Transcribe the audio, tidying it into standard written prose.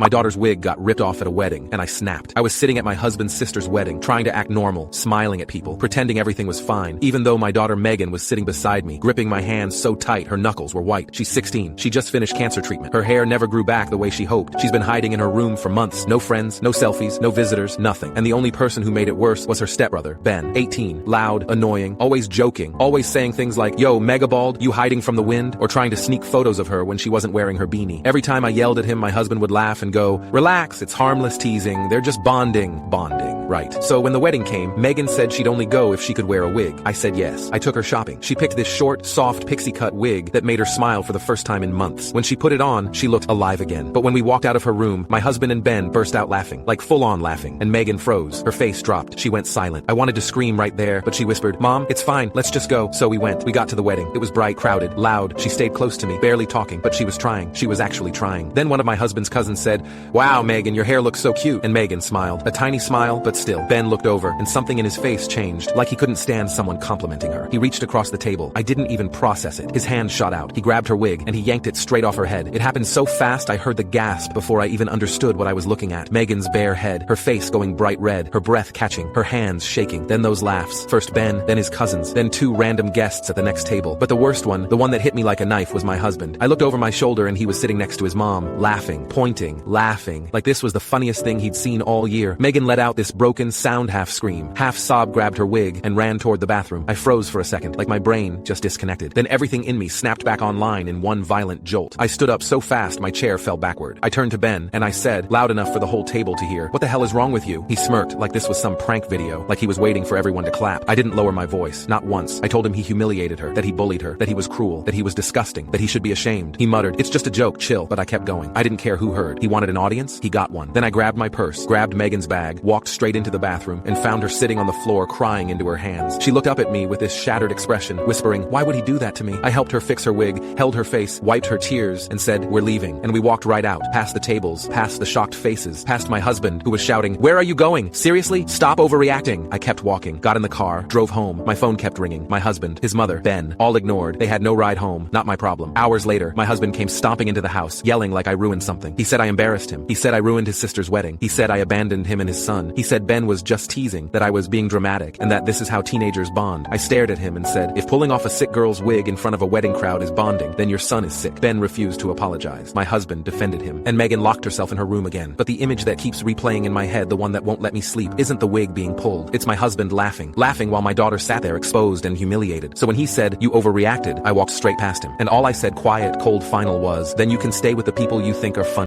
My daughter's wig got ripped off at a wedding, and I snapped. I was sitting at my husband's sister's wedding, trying to act normal, smiling at people, pretending everything was fine, even though my daughter Megan was sitting beside me, gripping my hands so tight her knuckles were white. She's 16. She just finished cancer treatment. Her hair never grew back the way she hoped. She's been hiding in her room for months. No friends, no selfies, no visitors, nothing. And the only person who made it worse was her stepbrother, Ben, 18, loud, annoying, always joking, always saying things like, "Yo, Megabald, you hiding from the wind?" or trying to sneak photos of her when she wasn't wearing her beanie. Every time I yelled at him, my husband would laugh and go, "Relax, it's harmless teasing. They're just bonding." Bonding, right. So when the wedding came, Megan said she'd only go if she could wear a wig. I said yes. I took her shopping. She picked this short, soft, pixie-cut wig that made her smile for the first time in months. When she put it on, she looked alive again. But when we walked out of her room, my husband and Ben burst out laughing, like full-on laughing, and Megan froze. Her face dropped. She went silent. I wanted to scream right there, but she whispered, "Mom, it's fine. Let's just go." So we went. We got to the wedding. It was bright, crowded, loud. She stayed close to me, barely talking, but she was trying. She was actually trying. Then one of my husband's cousins said, "Wow, Megan, your hair looks so cute." And Megan smiled. A tiny smile, but still. Ben looked over, and something in his face changed, like he couldn't stand someone complimenting her. He reached across the table. I didn't even process it. His hand shot out. He grabbed her wig, and he yanked it straight off her head. It happened so fast I heard the gasp before I even understood what I was looking at. Megan's bare head, her face going bright red, her breath catching, her hands shaking. Then those laughs. First Ben, then his cousins, then two random guests at the next table. But the worst one, the one that hit me like a knife, was my husband. I looked over my shoulder and he was sitting next to his mom, laughing, pointing, laughing, like this was the funniest thing he'd seen all year. Megan let out this broken sound half scream, half sob, grabbed her wig, and ran toward the bathroom. I froze for a second, like my brain just disconnected. Then everything in me snapped back online in one violent jolt. I stood up so fast my chair fell backward. I turned to Ben, and I said, loud enough for the whole table to hear, "What the hell is wrong with you?" He smirked, like this was some prank video, like he was waiting for everyone to clap. I didn't lower my voice, not once. I told him he humiliated her, that he bullied her, that he was cruel, that he was disgusting, that he should be ashamed. He muttered, "It's just a joke, chill," but I kept going. I didn't care who heard. He wanted an audience? He got one. Then I grabbed my purse, grabbed Megan's bag, walked straight into the bathroom, and found her sitting on the floor crying into her hands. She looked up at me with this shattered expression, whispering, "Why would he do that to me?" I helped her fix her wig, held her face, wiped her tears, and said, "We're leaving." And we walked right out, past the tables, past the shocked faces, past my husband, who was shouting, "Where are you going? Seriously? Stop overreacting." I kept walking, got in the car, drove home. My phone kept ringing. My husband, his mother, Ben, all ignored. They had no ride home. Not my problem. Hours later, my husband came stomping into the house, yelling like I ruined something. He said I embarrassed him. He said I ruined his sister's wedding. He said I abandoned him and his son. He said Ben was just teasing, that I was being dramatic, and that this is how teenagers bond. I stared at him and said, "If pulling off a sick girl's wig in front of a wedding crowd is bonding, then your son is sick." Ben refused to apologize. My husband defended him, and Megan locked herself in her room again. But the image that keeps replaying in my head, the one that won't let me sleep, isn't the wig being pulled. It's my husband laughing while my daughter sat there exposed and humiliated. So when he said, "You overreacted," I walked straight past him. And all I said, quiet, cold final was, "Then you can stay with the people you think are funny."